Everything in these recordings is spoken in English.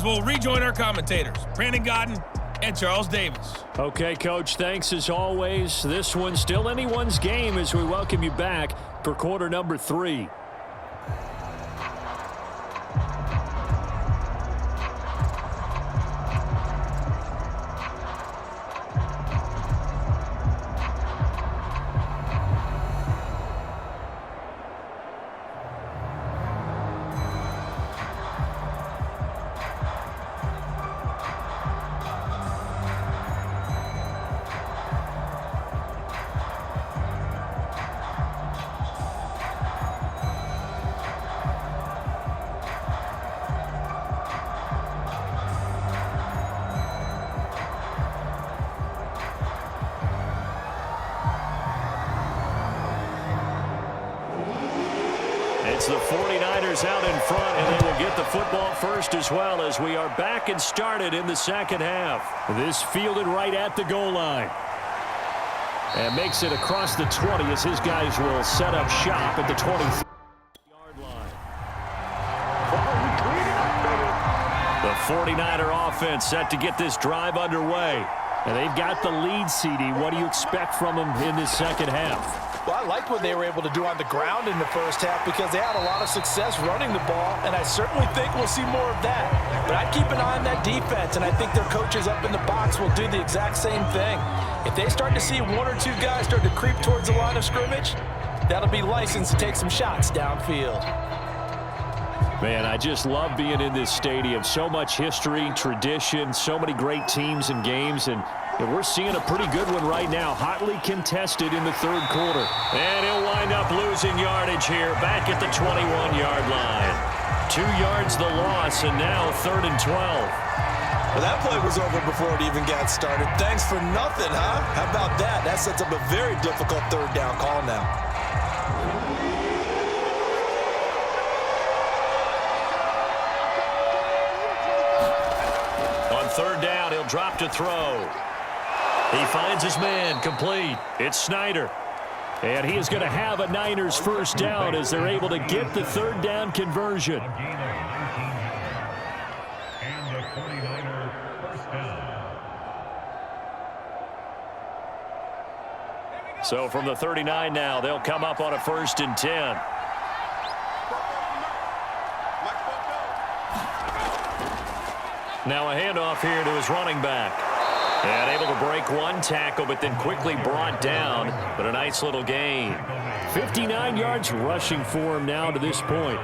as we'll rejoin our commentators, Brandon Godden and Charles Davis. Okay, Coach, thanks as always. This one's still anyone's game as we welcome you back for quarter number 3. It's the 49ers out in front, and they will get the football first as well as we are back and started in the second half. This fielded right at the goal line. And makes it across the 20 as his guys will set up shop at the 23-yard line. The 49er offense set to get this drive underway. And they've got the lead, CD. What do you expect from them in this second half? Well, I like what they were able to do on the ground in the first half because they had a lot of success running the ball, and I certainly think we'll see more of that. But I'd keep an eye on that defense, and I think their coaches up in the box will do the exact same thing. If they start to see one or two guys start to creep towards the line of scrimmage, that'll be licensed to take some shots downfield. Man, I just love being in this stadium. So much history, tradition, so many great teams and games, and we're seeing a pretty good one right now, hotly contested in the third quarter. And he'll wind up losing yardage here, back at the 21-yard line. 2 yards the loss, and now 3rd and 12. Well, that play was over before it even got started. Thanks for nothing, huh? How about that? That sets up a very difficult third down call now. On 3rd down, he'll drop to throw. He finds his man, complete. It's Snyder. And he is going to have a Niners first down as they're able to get the 3rd down conversion. So from the 39 now, they'll come up on a 1st and 10. Now a handoff here to his running back. And able to break one tackle, but then quickly brought down. But a nice little gain. 59 yards rushing for him now to this point.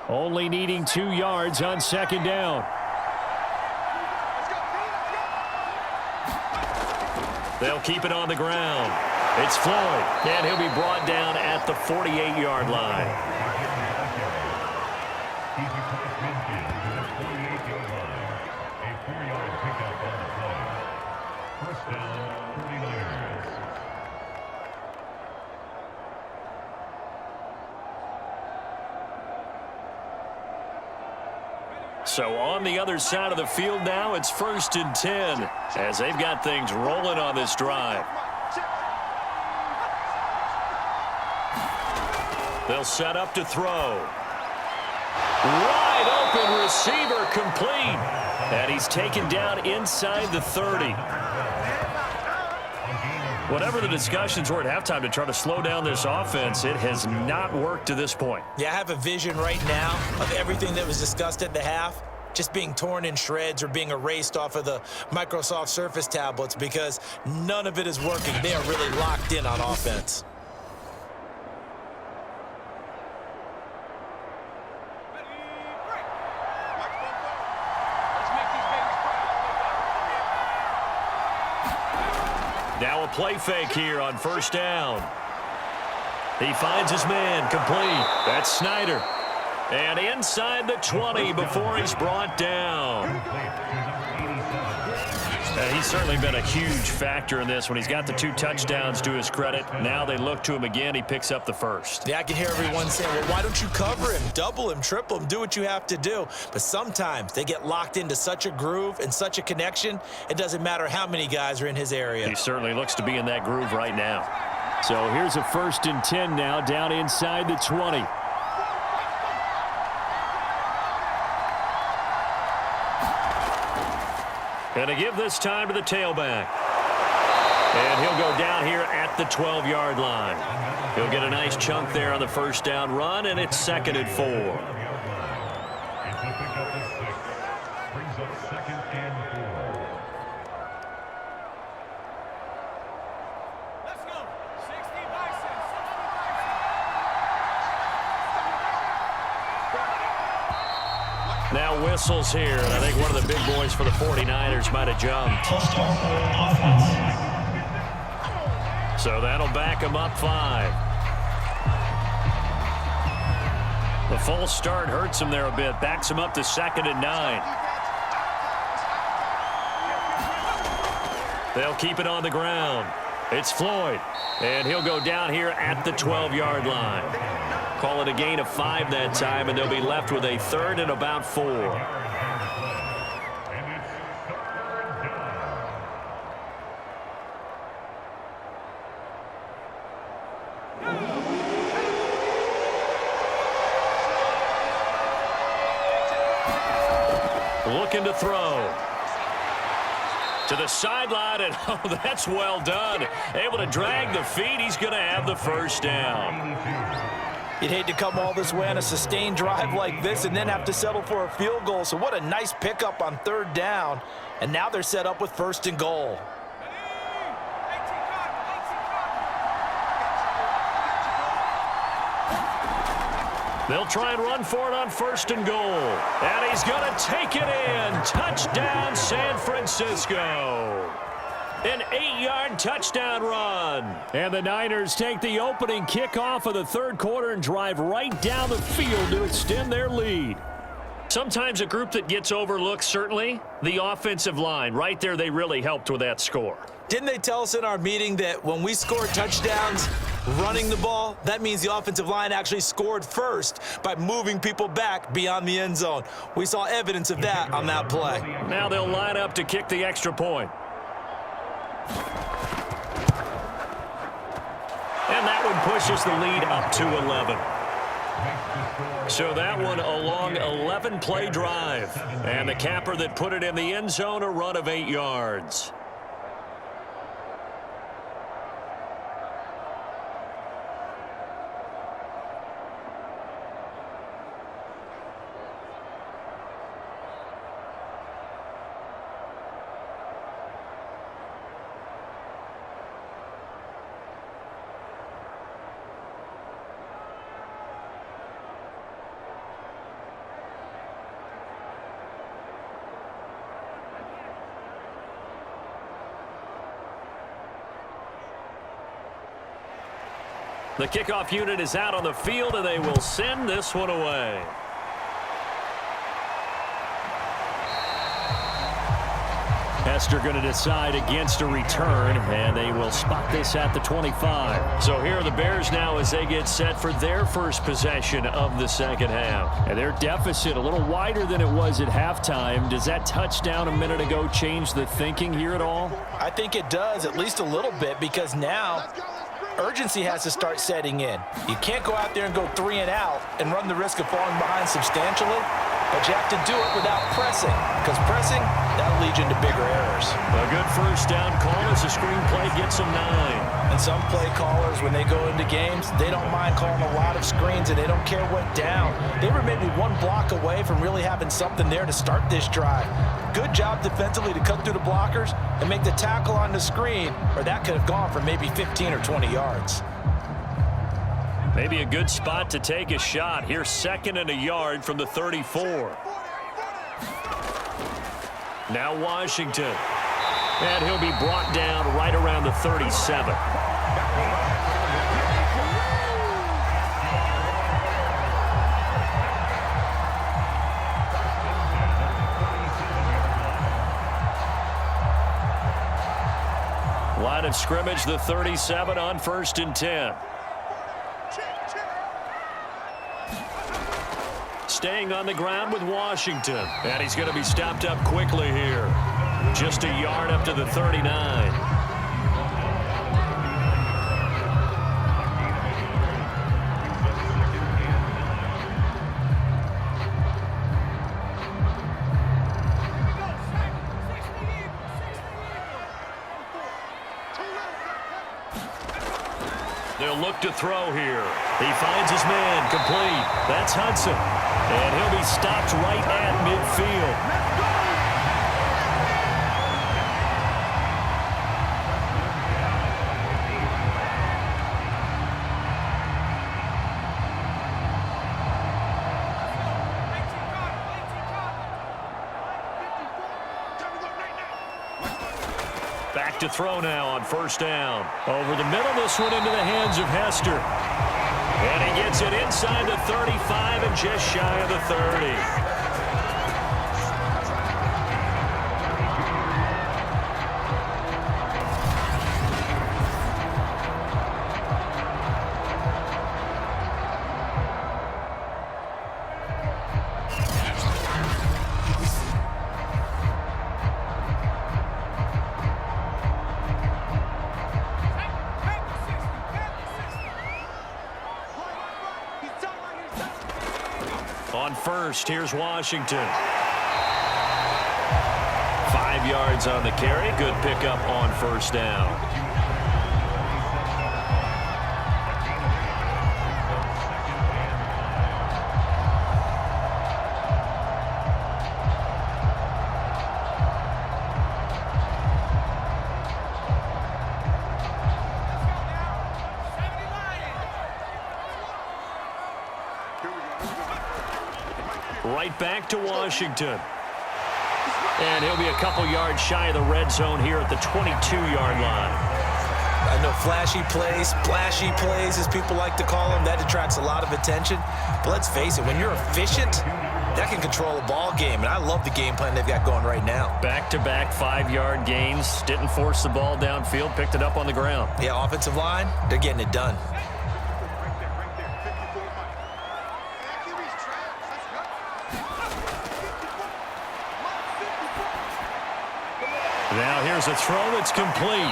Only needing 2 yards on 2nd down. They'll keep it on the ground. It's Floyd, and he'll be brought down at the 48-yard line. So on the other side of the field now, it's 1st and 10 as they've got things rolling on this drive. They'll set up to throw. Wide open receiver complete. And he's taken down inside the 30. Whatever the discussions were at halftime to try to slow down this offense, it has not worked to this point. Yeah, I have a vision right now of everything that was discussed at the half just being torn in shreds or being erased off of the Microsoft Surface tablets because none of it is working. They are really locked in on offense. Now a play fake here on 1st down. He finds his man, complete. That's Snyder. And inside the 20 before he's brought down. He's certainly been a huge factor in this when he's got the 2 touchdowns to his credit. Now they look to him again. He picks up the 1st. Yeah, I can hear everyone saying, well, why don't you cover him, double him, triple him, do what you have to do. But sometimes they get locked into such a groove and such a connection, it doesn't matter how many guys are in his area. He certainly looks to be in that groove right now. So here's a 1st and 10 now, down inside the 20. And to give this time to the tailback. And he'll go down here at the 12-yard line. He'll get a nice chunk there on the 1st down run, and it's 2nd and 4. Brings up 2nd and 4. Let's go. 60 biceps. Now whistles here, and I think one of the big boys for the 49ers might have jumped. So that'll back him up 5. The false start hurts him there a bit. Backs him up to 2nd and 9. They'll keep it on the ground. It's Floyd, and he'll go down here at the 12-yard line. Call it a gain of 5 that time, and they'll be left with a 3rd and about 4. Looking to throw. To the sideline, and oh, that's well done. Able to drag the feet. He's going to have the 1st down. You'd hate to come all this way on a sustained drive like this and then have to settle for a field goal. So what a nice pickup on 3rd down. And now they're set up with 1st and goal. They'll try and run for it on 1st and goal. And he's going to take it in. Touchdown, San Francisco. An 8-yard touchdown run. And the Niners take the opening kickoff of the 3rd quarter and drive right down the field to extend their lead. Sometimes a group that gets overlooked, certainly, the offensive line. Right there, they really helped with that score. Didn't they tell us in our meeting that when we score touchdowns running the ball, that means the offensive line actually scored first by moving people back beyond the end zone? We saw evidence of that on that play. Now they'll line up to kick the extra point. And that one pushes the lead up to 11. So that one a long 11-play drive. And the capper that put it in the end zone, a run of 8 yards. The kickoff unit is out on the field, and they will send this one away. Hester going to decide against a return, and they will spot this at the 25. So here are the Bears now as they get set for their first possession of the 2nd half. And their deficit a little wider than it was at halftime. Does that touchdown a minute ago change the thinking here at all? I think it does, at least a little bit, because now urgency has to start setting in. You can't go out there and go 3 and out and run the risk of falling behind substantially, but you have to do it without pressing, because pressing, that'll lead you into bigger errors. A good 1st down call as the screenplay gets them 9. And some play callers, when they go into games, they don't mind calling a lot of screens, and they don't care what down. They were maybe 1 block away from really having something there to start this drive. Good job defensively to cut through the blockers and make the tackle on the screen, or that could have gone for maybe 15 or 20 yards. Maybe a good spot to take a shot. Here's 2nd and a yard from the 34. Now Washington. And he'll be brought down right around the 37. Line of scrimmage, the 37 on 1st and 10. Staying on the ground with Washington. And he's going to be stopped up quickly here. Just a yard up to the 39. They'll look to throw here. He finds his man, complete. That's Hudson. And he'll be stopped right at midfield. Back to throw now on first down. Over the middle, this one into the hands of Hester. And he gets it inside the 35 and just shy of the 30. On first, here's Washington. 5 yards on the carry. Good pickup on first down. Right back to Washington. And he'll be a couple yards shy of the red zone here at the 22-yard line. I know flashy plays, splashy plays, as people like to call them, that attracts a lot of attention. But let's face it, when you're efficient, that can control a ball game. And I love the game plan they've got going right now. Back-to-back 5-yard gains. Didn't force the ball downfield. Picked it up on the ground. Yeah, offensive line, they're getting it done. Now here's a throw that's complete.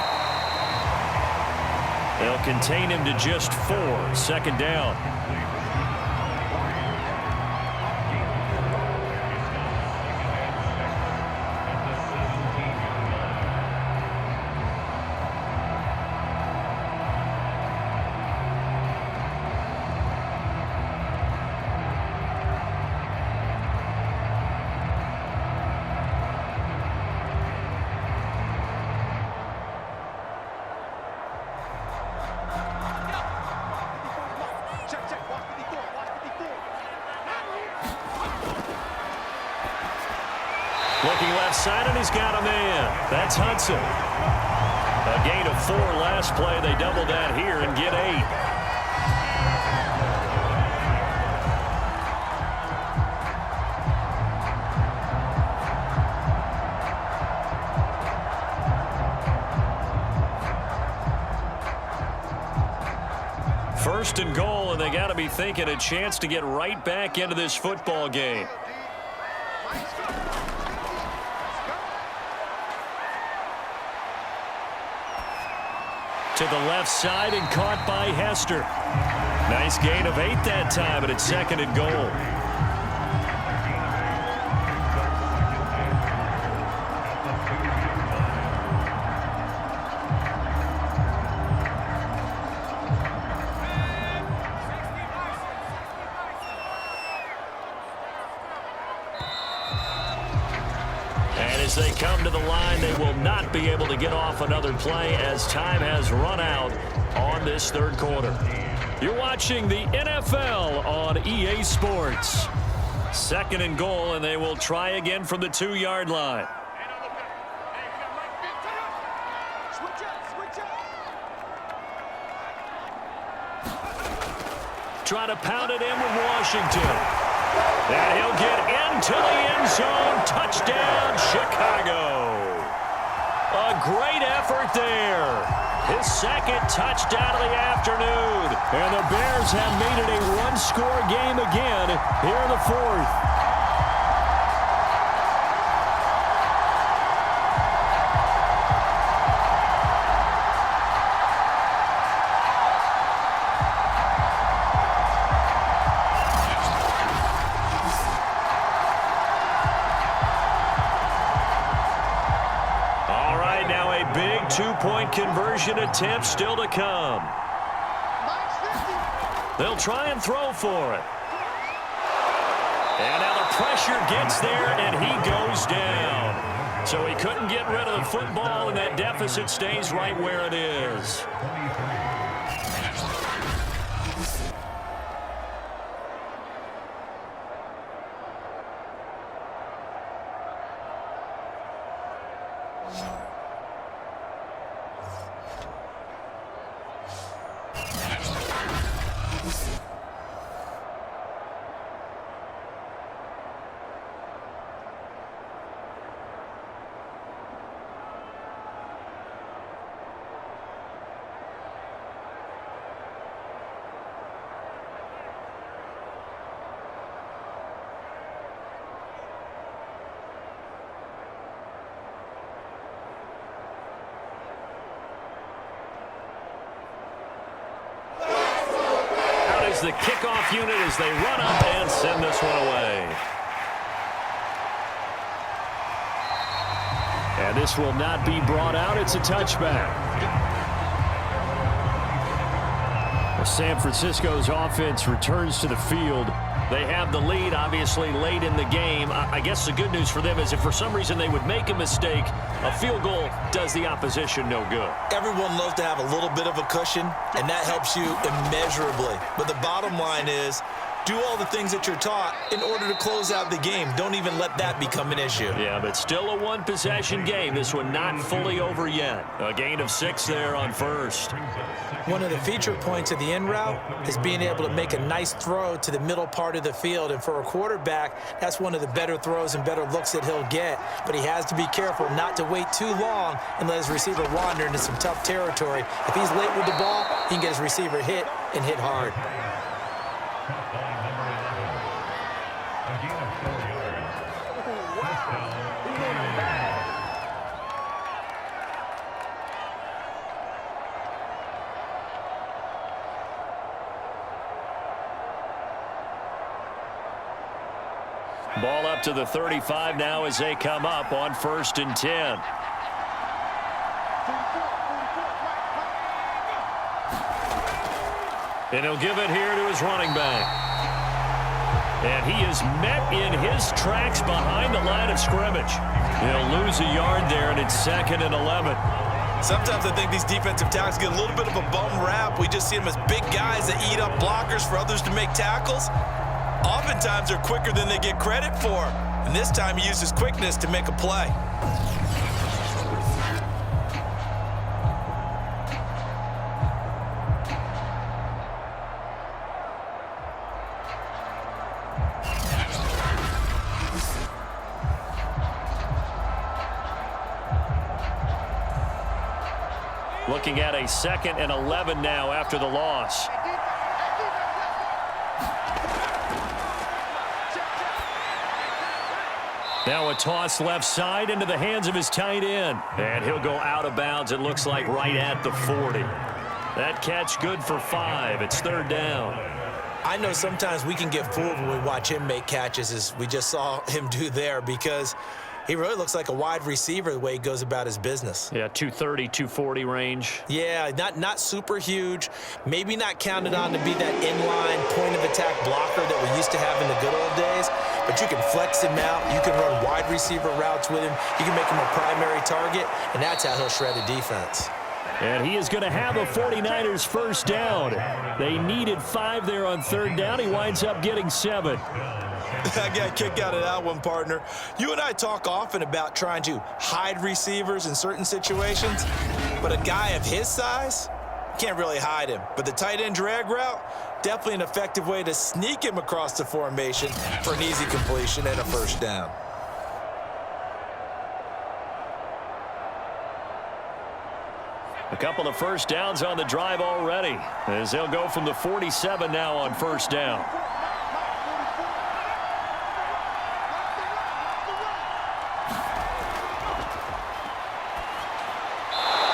They'll contain him to just 4. Second down. Looking left side, and he's got a man. That's Hudson. A gain of 4 last play. They double that here and get 8. First and goal, and they got to be thinking a chance to get right back into this football game. To the left side and caught by Hester. Nice gain of 8 that time, but it's second and goal. As they come to the line, they will not be able to get off another play as time has run out on this third quarter. You're watching the NFL on EA Sports. Second and goal, and they will try again from the 2-yard line. Try to pound it in with Washington. And he'll get into the end zone. Touchdown, Chicago. A great effort there. His second touchdown of the afternoon. And the Bears have made it a one-score game again here in the fourth. Two-point conversion attempt still to come. They'll try and throw for it. And now the pressure gets there, and he goes down. So he couldn't get rid of the football, and that deficit stays right where it is. The kickoff unit as they run up and send this one away. And this will not be brought out. It's a touchback. San Francisco's offense returns to the field. They have the lead, obviously, late in the game. I guess the good news for them is if for some reason they would make a mistake, a field goal does the opposition no good. Everyone loves to have a little bit of a cushion, and that helps you immeasurably. But the bottom line is, do all the things that you're taught in order to close out the game. Don't even let that become an issue. Yeah, but still a one-possession game. This one not fully over yet. A gain of 6 there on first. One of the feature points of the in route is being able to make a nice throw to the middle part of the field. And for a quarterback, that's one of the better throws and better looks that he'll get. But he has to be careful not to wait too long and let his receiver wander into some tough territory. If he's late with the ball, he can get his receiver hit and hit hard. Ball up to the 35 now as they come up on 1st and 10. And he'll give it here to his running back. And he is met in his tracks behind the line of scrimmage. He'll lose a yard there, and it's 2nd and 11. Sometimes I think these defensive tackles get a little bit of a bum rap. We just see them as big guys that eat up blockers for others to make tackles. Oftentimes they're quicker than they get credit for. And this time he uses quickness to make a play. Looking at a 2nd and 11 now after the loss. Now a toss left side into the hands of his tight end. And he'll go out of bounds, it looks like, right at the 40. That catch good for 5. It's 3rd down. I know sometimes we can get fooled when we watch him make catches, as we just saw him do there, because he really looks like a wide receiver the way he goes about his business. Yeah, 230, 240 range. Yeah, not super huge. Maybe not counted on to be that inline point-of-attack blocker that we used to have in the good old days. But you can flex him out. You can run wide receiver routes with him. You can make him a primary target, and that's how he'll shred a defense. And he is going to have a 49ers first down. They needed 5 there on 3rd down. He winds up getting 7. I got a kick out of that one, partner. You and I talk often about trying to hide receivers in certain situations, but a guy of his size can't really hide him. But the tight end drag route, definitely an effective way to sneak him across the formation for an easy completion and a first down. A couple of first downs on the drive already, as they'll go from the 47 now on 1st down.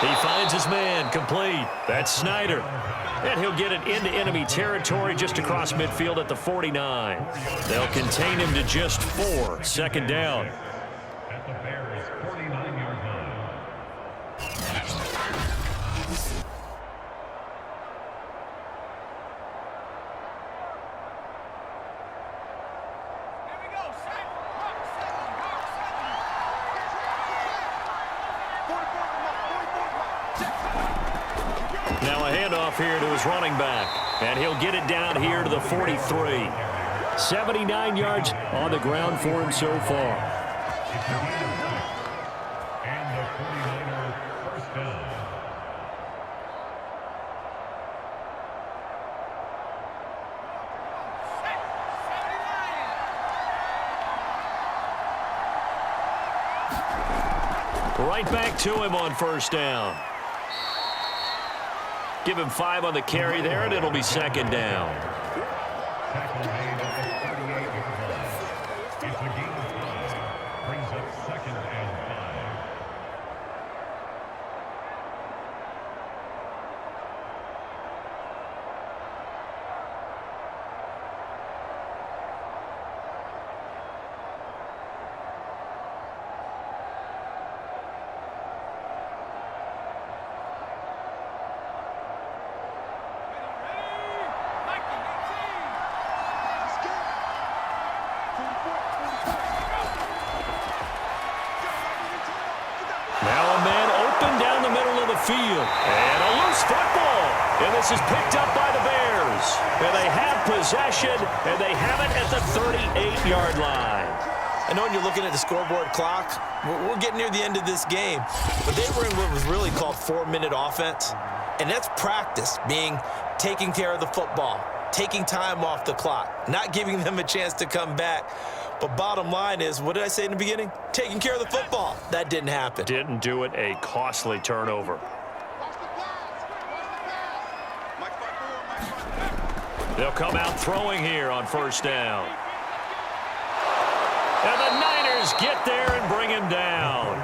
He finds his man, complete. That's Snyder. And he'll get it into enemy territory just across midfield at the 49. They'll contain him to just 4. 2nd down. At the Bears' 49-yard line. Now a handoff here to his running back. And he'll get it down here to the 43. 79 yards on the ground for him so far. And the 49ers first down. Right back to him on first down. Give him 5 on the carry there, and it'll be second down. Tackle made at the 38-yard line. It's a gain of 5. Brings up second and 5. Now a man open down the middle of the field. And a loose football. And this is picked up by the Bears. And they have possession, and they have it at the 38-yard line. I know when you're looking at the scoreboard clock, we're getting near the end of this game. But they were in what was really called 4-minute offense. And that's practice, being taking care of the football, taking time off the clock, not giving them a chance to come back. But bottom line is, what did I say in the beginning? Taking care of the football. That didn't happen. Didn't do it. A costly turnover. They'll come out throwing here on first down. And the Niners get there and bring him down.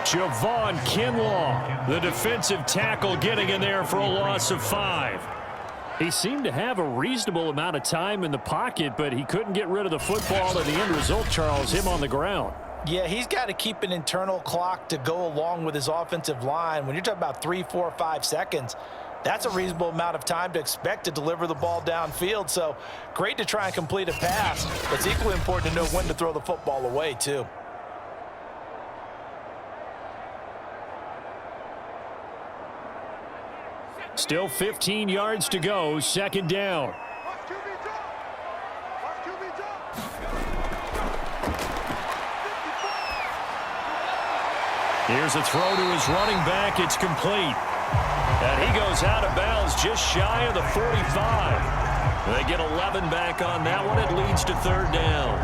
Javon Kinlaw, the defensive tackle, getting in there for a loss of 5. He seemed to have a reasonable amount of time in the pocket, but he couldn't get rid of the football, and the end result, Charles, him on the ground. Yeah, he's got to keep an internal clock to go along with his offensive line. When you're talking about 3, 4, 5 seconds, that's a reasonable amount of time to expect to deliver the ball downfield. So great to try and complete a pass, but it's equally important to know when to throw the football away, too. Still 15 yards to go, second down. Here's a throw to his running back. It's complete. And he goes out of bounds just shy of the 45. They get 11 back on that one. It leads to third down.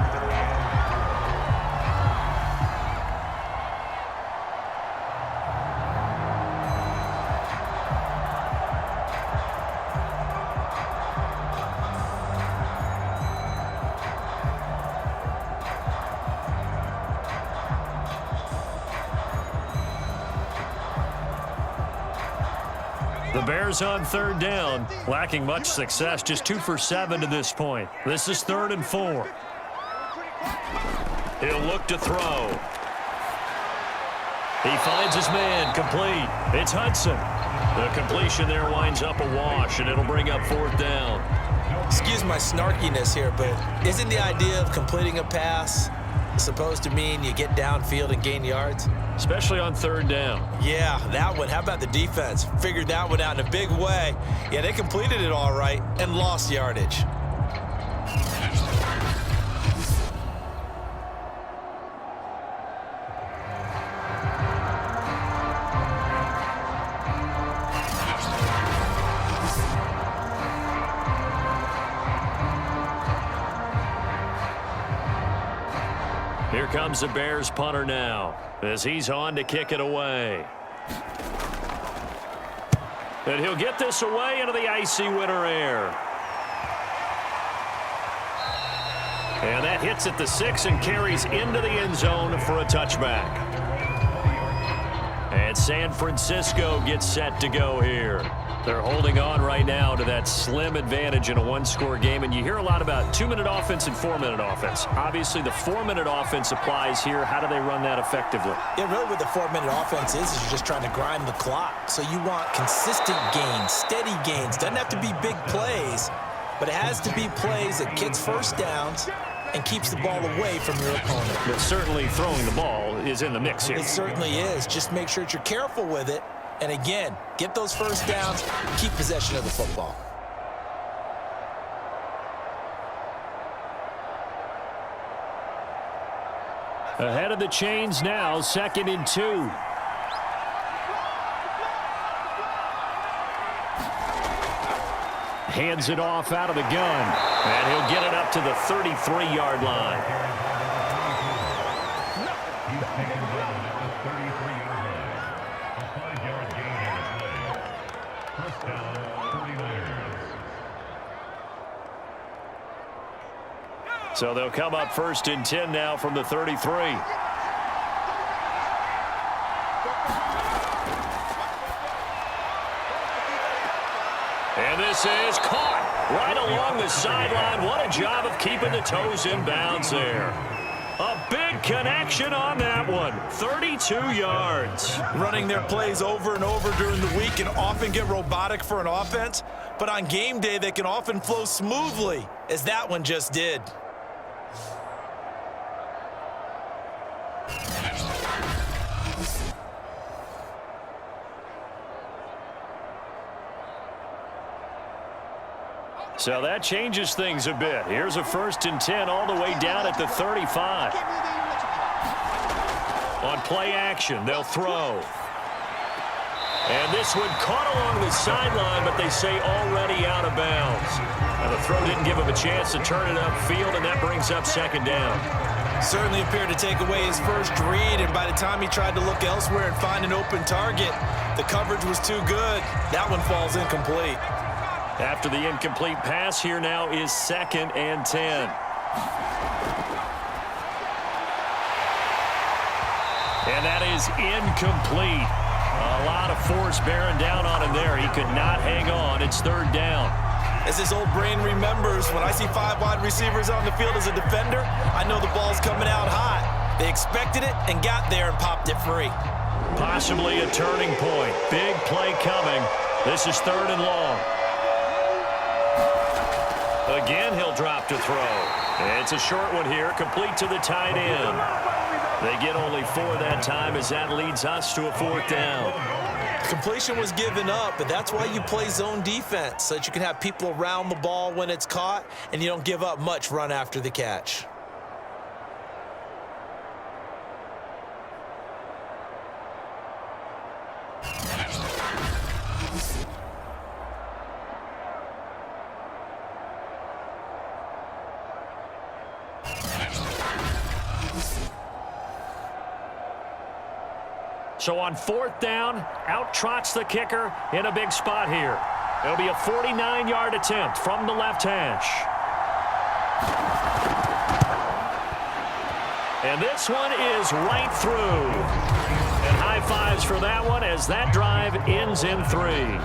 The Bears on third down, lacking much success, just 2 for 7 to this point. This is 3rd and 4. He'll look to throw. He finds his man, complete. It's Hudson. The completion there winds up a wash, and it'll bring up 4th down. Excuse my snarkiness here, but isn't the idea of completing a pass supposed to mean you get downfield and gain yards? Especially on third down. Yeah, that one. How about the defense? Figured that one out in a big way. Yeah, they completed it all right and lost yardage. Here comes the Bears punter now as he's on to kick it away. And he'll get this away into the icy winter air. And that hits at the 6 and carries into the end zone for a touchback. And San Francisco gets set to go here. They're holding on right now to that slim advantage in a one-score game. And you hear a lot about 2-minute offense and 4-minute offense. Obviously, the 4-minute offense applies here. How do they run that effectively? Yeah, really what the 4-minute offense is you're just trying to grind the clock. So you want consistent gains, steady gains. Doesn't have to be big plays, but it has to be plays that gets first downs and keeps the ball away from your opponent. But certainly throwing the ball is in the mix here. It certainly is. Just make sure that you're careful with it And again, get those first downs, keep possession of the football. Ahead of the chains now, 2nd and 2. Hands it off out of the gun, and he'll get it up to the 33-yard line. He's taken down at the 33-yard line. A 5-yard gain on the play. First down, 49ers. So they'll come up 1st and 10 now from the 33. And this is caught right along the sideline. What a job of keeping the toes in bounds there. A big connection on that one. 32 yards. Running their plays over and over during the week can often get robotic for an offense, but on game day they can often flow smoothly, as that one just did. So that changes things a bit. Here's a 1st and 10 all the way down at the 35. On play action, they'll throw. And this one caught along the sideline, but they say already out of bounds. And the throw didn't give him a chance to turn it upfield, and that brings up 2nd down. Certainly appeared to take away his first read, and by the time he tried to look elsewhere and find an open target, the coverage was too good. That one falls incomplete. After the incomplete pass, here now is 2nd and 10. And that is incomplete. A lot of force bearing down on him there. He could not hang on. It's 3rd down. As his old brain remembers, when I see 5 wide receivers on the field as a defender, I know the ball's coming out hot. They expected it and got there and popped it free. Possibly a turning point. Big play coming. This is 3rd and long. Again, he'll drop to throw. It's a short one here, complete to the tight end. They get only 4 that time as that leads us to a 4th down. Completion was given up, but that's why you play zone defense, so that you can have people around the ball when it's caught, and you don't give up much run after the catch. So on 4th down, out trots the kicker in a big spot here. It'll be a 49-yard attempt from the left hash. And this one is right through. And high fives for that one as that drive ends in 3.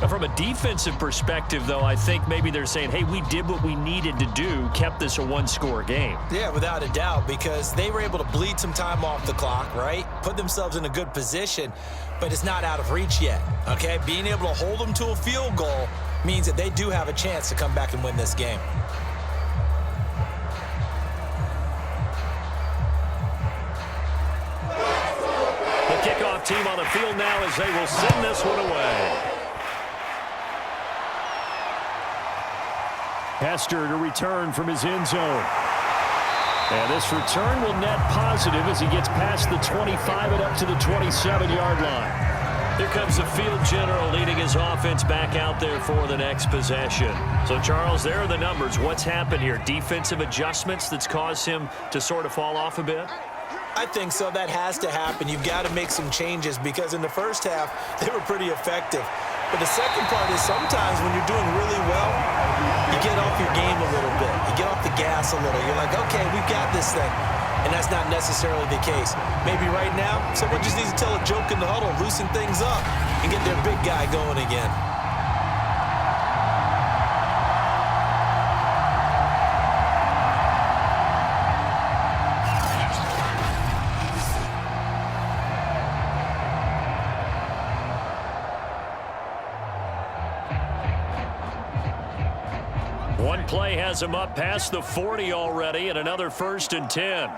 From a defensive perspective, though, I think maybe they're saying, hey, we did what we needed to do, kept this a 1-score game. Yeah, without a doubt, because they were able to bleed some time off the clock, right? Put themselves in a good position, but it's not out of reach yet, okay? Being able to hold them to a field goal means that they do have a chance to come back and win this game. The kickoff team on the field now as they will send this one away. Hester to return from his end zone. And this return will net positive as he gets past the 25 and up to the 27-yard line. Here comes the field general leading his offense back out there for the next possession. So, Charles, there are the numbers. What's happened here? Defensive adjustments that's caused him to sort of fall off a bit? I think so. That has to happen. You've got to make some changes because in the first half, they were pretty effective. But the second part is sometimes when you're doing really well, you get off your game a little bit. You get off the gas a little. You're like, okay, we've got this thing. And that's not necessarily the case. Maybe right now, someone just needs to tell a joke in the huddle, loosen things up, and get their big guy going again. One play has him up past the 40 already, and another 1st and 10.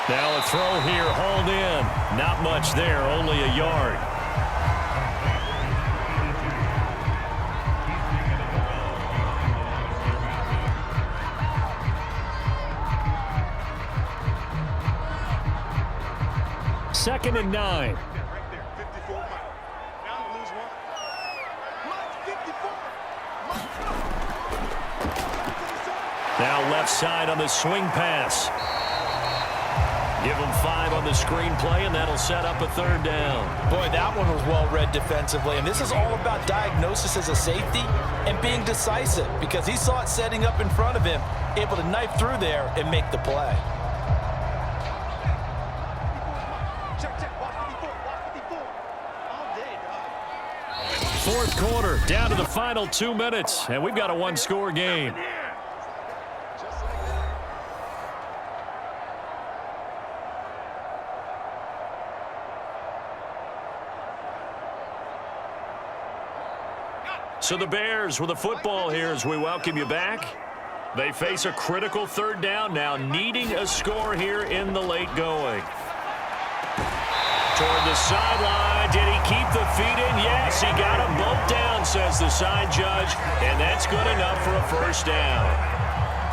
Now a throw here, hauled in. Not much there, only a yard. Second and 9. Now left side on the swing pass. Give them 5 on the screenplay, and that'll set up a third down. Boy, that one was well read defensively, and this is all about diagnosis as a safety and being decisive because he saw it setting up in front of him, able to knife through there and make the play. Fourth quarter, down to the final 2 minutes, and we've got a one-score game. So the Bears with the football here as we welcome you back. They face a critical third down now, needing a score here in the late going. Toward the sideline. Did he keep the feet in? Yes, he got them both down, says the side judge, and that's good enough for a first down.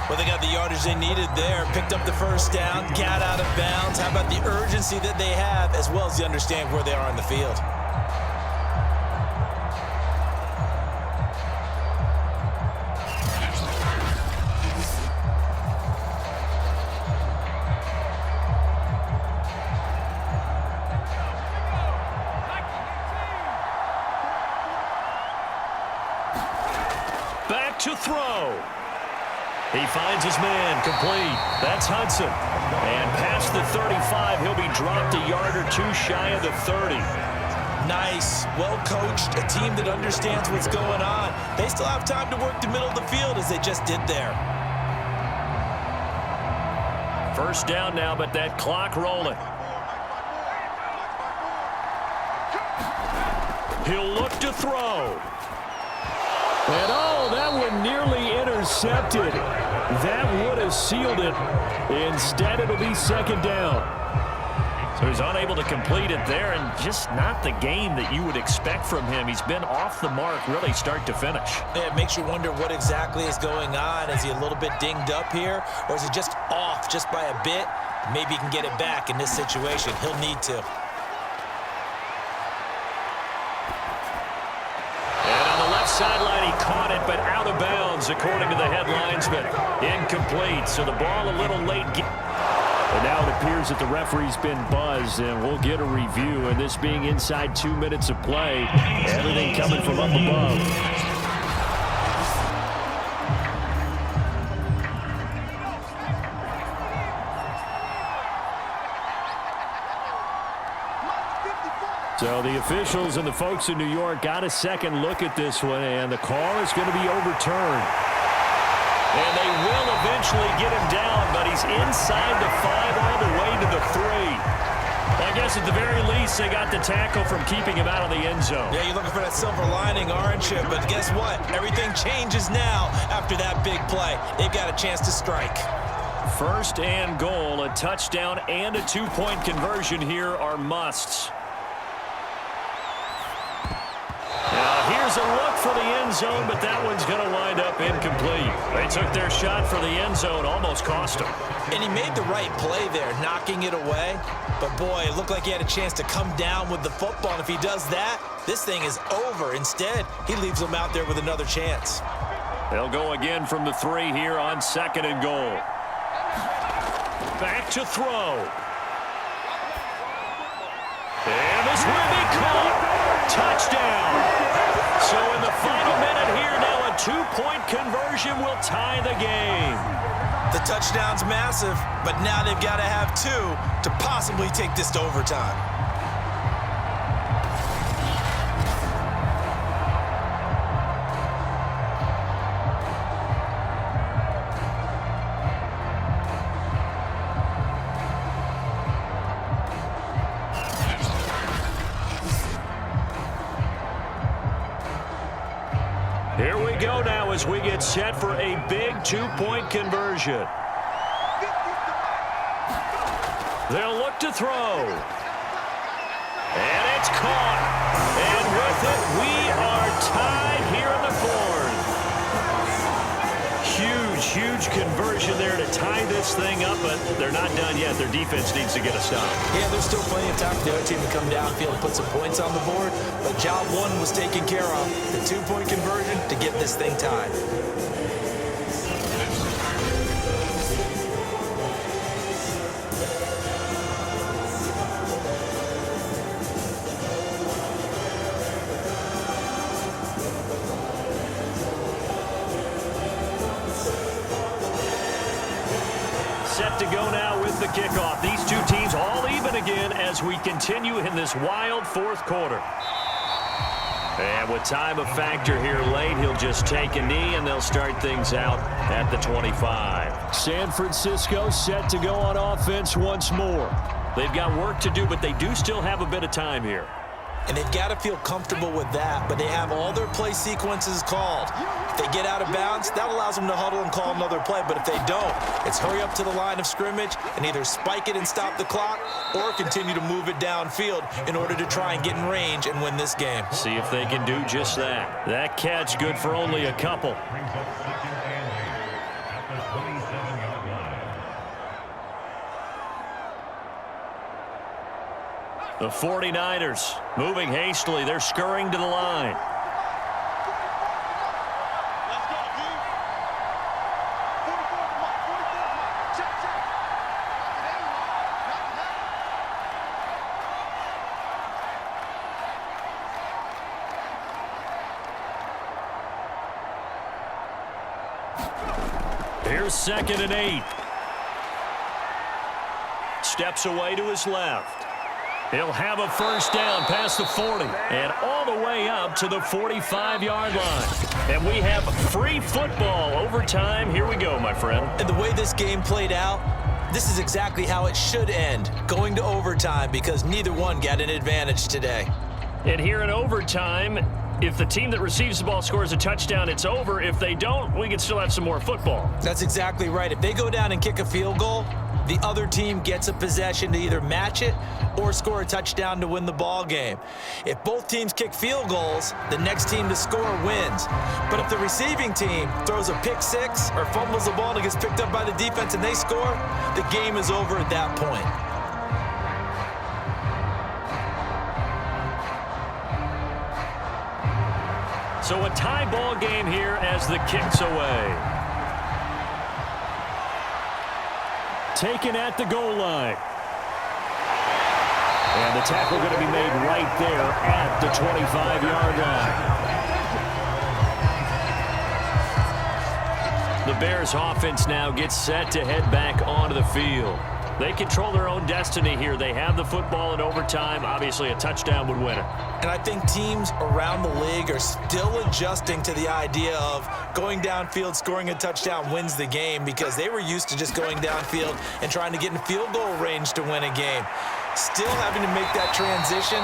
Well, they got the yardage they needed there, picked up the first down, got out of bounds. How about the urgency that they have, as well as they understand where they are in the field? To throw. He finds his man, complete. That's Hudson. And past the 35, he'll be dropped a yard or two shy of the 30. Nice, well coached, a team that understands what's going on. They still have time to work the middle of the field as they just did there. First down now, but that clock rolling. He'll look to throw. And oh, that one nearly intercepted. That would have sealed it. Instead, it'll be second down. So he's unable to complete it there, and just not the game that you would expect from him. He's been off the mark really start to finish. Yeah, it makes you wonder what exactly is going on. Is he a little bit dinged up here, or is he just off just by a bit? Maybe he can get it back in this situation. He'll need to. Sideline, he caught it, but out of bounds, according to the head linesman. Incomplete, so the ball a little late. And now it appears that the referee's been buzzed, and we'll get a review. And this being inside 2 minutes of play, everything coming from up above. So the officials and the folks in New York got a second look at this one, and the call is going to be overturned. And they will eventually get him down, but he's inside the 5 all the way to the 3. I guess at the very least they got the tackle from keeping him out of the end zone. Yeah, you're looking for that silver lining, aren't you? But guess what? Everything changes now after that big play. They've got a chance to strike. First and goal, a touchdown and a 2-point conversion here are musts. Here's a look for the end zone, but that one's going to wind up incomplete. They took their shot for the end zone, almost cost him. And he made the right play there, knocking it away. But, boy, it looked like he had a chance to come down with the football. And if he does that, this thing is over. Instead, he leaves him out there with another chance. They'll go again from the 3 here on second and goal. Back to throw. And this will be caught. Touchdown. So in the final minute here, now a 2-point conversion will tie the game. The touchdown's massive, but now they've got to have 2 to possibly take this to overtime. Here we go now as we get set for a big 2-point conversion. They'll look to throw. And it's caught. And with it, we are tied here in the fourth. Huge conversion there to tie this thing up, but they're not done yet. Their defense needs to get a stop. Yeah, there's still plenty of time for the other team to come downfield and put some points on the board, but job one was taken care of. The 2-point conversion to get this thing tied. Set to go now with the kickoff. These two teams all even again as we continue in this wild fourth quarter. And with time a factor here late, he'll just take a knee and they'll start things out at the 25. San Francisco set to go on offense once more. They've got work to do, but they do still have a bit of time here. And they've got to feel comfortable with that, but they have all their play sequences called. If they get out of bounds, that allows them to huddle and call another play, but if they don't, it's hurry up to the line of scrimmage and either spike it and stop the clock or continue to move it downfield in order to try and get in range and win this game. See if they can do just that. That catch good for only a couple. Brings up second and 8 at the 27-yard line. The 49ers moving hastily. They're scurrying to the line. Here's second and 8. Steps away to his left. He'll have a first down past the 40 and all the way up to the 45-yard line. And we have free football overtime. Here we go, my friend. And the way this game played out, this is exactly how it should end, going to overtime, because neither one got an advantage today. And here in overtime, if the team that receives the ball scores a touchdown, it's over. If they don't, we can still have some more football. That's exactly right. If they go down and kick a field goal, the other team gets a possession to either match it or score a touchdown to win the ball game. If both teams kick field goals, the next team to score wins. But if the receiving team throws a pick six or fumbles the ball and it gets picked up by the defense and they score, the game is over at that point. So a tie ball game here as the kick's away. Taken at the goal line. And the tackle going to be made right there at the 25-yard line. The Bears offense now gets set to head back onto the field. They control their own destiny here. They have the football in overtime. Obviously, a touchdown would win it. And I think teams around the league are still adjusting to the idea of going downfield, scoring a touchdown wins the game, because they were used to just going downfield and trying to get in field goal range to win a game. Still having to make that transition.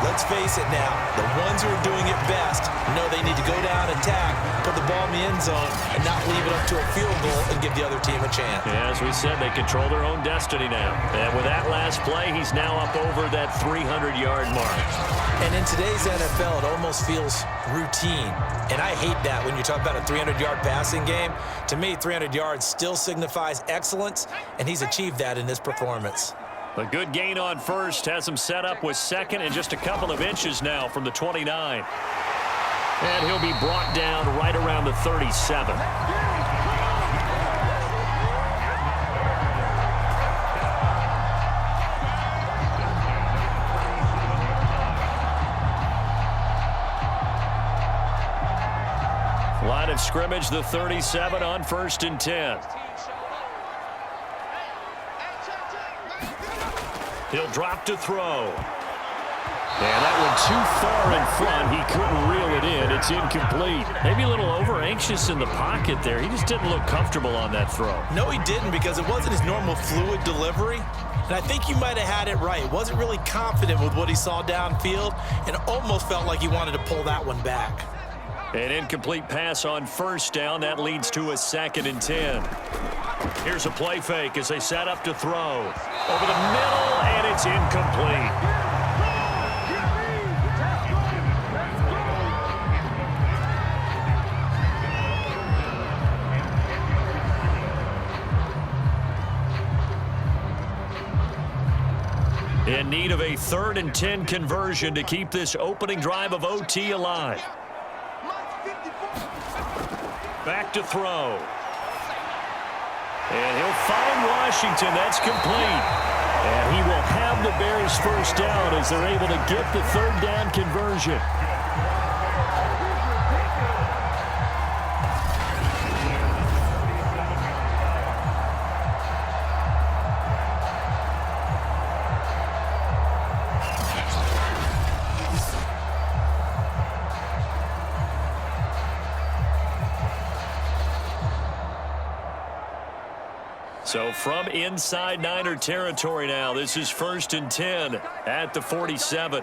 Let's face it now, the ones who are doing it best know they need to go down, attack, put the ball in the end zone, and not leave it up to a field goal and give the other team a chance. Yeah, as we said, they control their own destiny now. And with that last play, he's now up over that 300-yard mark. And in today's NFL, it almost feels routine. And I hate that when you talk about a 300-yard passing game. To me, 300 yards still signifies excellence, and he's achieved that in this performance. A good gain on first has him set up with second and just a couple of inches now from the 29. And he'll be brought down right around the 37. Line of scrimmage, the 37 on 1st and 10. He'll drop to throw. And that one too far in front. He couldn't reel it in. It's incomplete. Maybe a little over-anxious in the pocket there. He just didn't look comfortable on that throw. No, he didn't, because it wasn't his normal fluid delivery. And I think you might have had it right. Wasn't really confident with what he saw downfield and almost felt like he wanted to pull that one back. An incomplete pass on first down. That leads to a 2nd and 10. Here's a play fake as they set up to throw. Over the middle, and it's incomplete. In need of a 3rd and 10 conversion to keep this opening drive of OT alive. Back to throw. And he'll find Washington. That's complete. And he will have the Bears first down as they're able to get the 3rd down conversion. So from inside Niner territory now, this is 1st and 10 at the 47.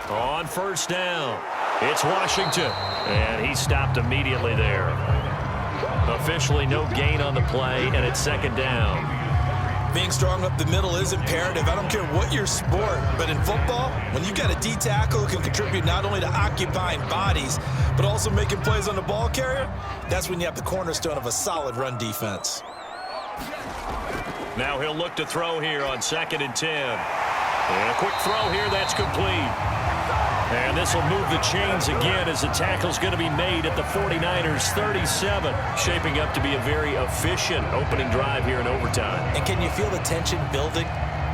On 1st down, it's Washington, and he stopped immediately there. Officially no gain on the play, and it's 2nd down. Being strong up the middle is imperative. I don't care what your sport, but in football, when you've got a D tackle who can contribute not only to occupying bodies, but also making plays on the ball carrier, that's when you have the cornerstone of a solid run defense. Now he'll look to throw here on 2nd and 10. And a quick throw here, that's complete. And this will move the chains again as the tackle's going to be made at the 49ers 37. Shaping up to be a very efficient opening drive here in overtime. And can you feel the tension building?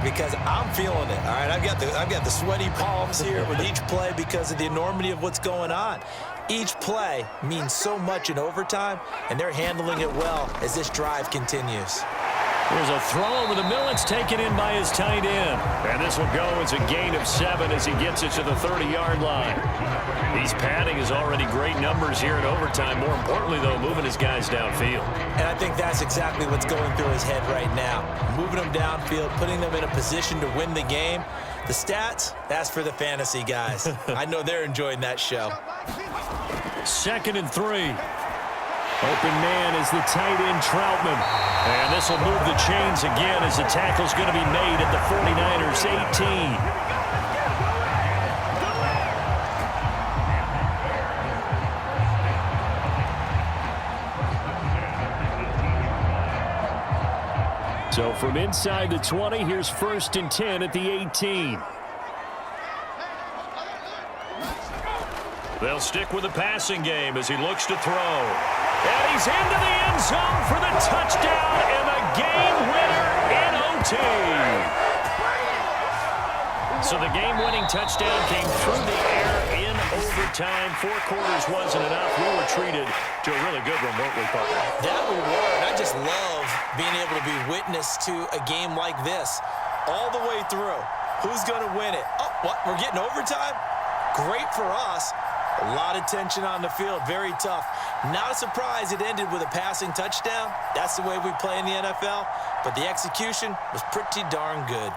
Because I'm feeling it. All right, I've got the sweaty palms here with each play because of the enormity of what's going on. Each play means so much in overtime, and they're handling it well as this drive continues. There's a throw over the middle. It's taken in by his tight end. And this will go as a gain of 7 as he gets it to the 30-yard line. He's padding his already great numbers here in overtime. More importantly, though, moving his guys downfield. And I think that's exactly what's going through his head right now. Moving them downfield, putting them in a position to win the game. The stats, that's for the fantasy guys. I know they're enjoying that show. 2nd and 3. Open man is the tight end Troutman. And this will move the chains again as the tackle's going to be made at the 49ers 18. So from inside the 20, here's 1st and 10 at the 18. They'll stick with the passing game as he looks to throw. And he's into the end zone for the touchdown and the game winner in OT. So the game-winning touchdown came through the air in overtime. 4 quarters wasn't enough. We were treated to a really good one, weren't we, partner? That we were, and I just love being able to be witness to a game like this all the way through. Who's going to win it? Oh, what? We're getting overtime? Great for us. A lot of tension on the field. Very tough. Not a surprise it ended with a passing touchdown. That's the way we play in the NFL. But the execution was pretty darn good.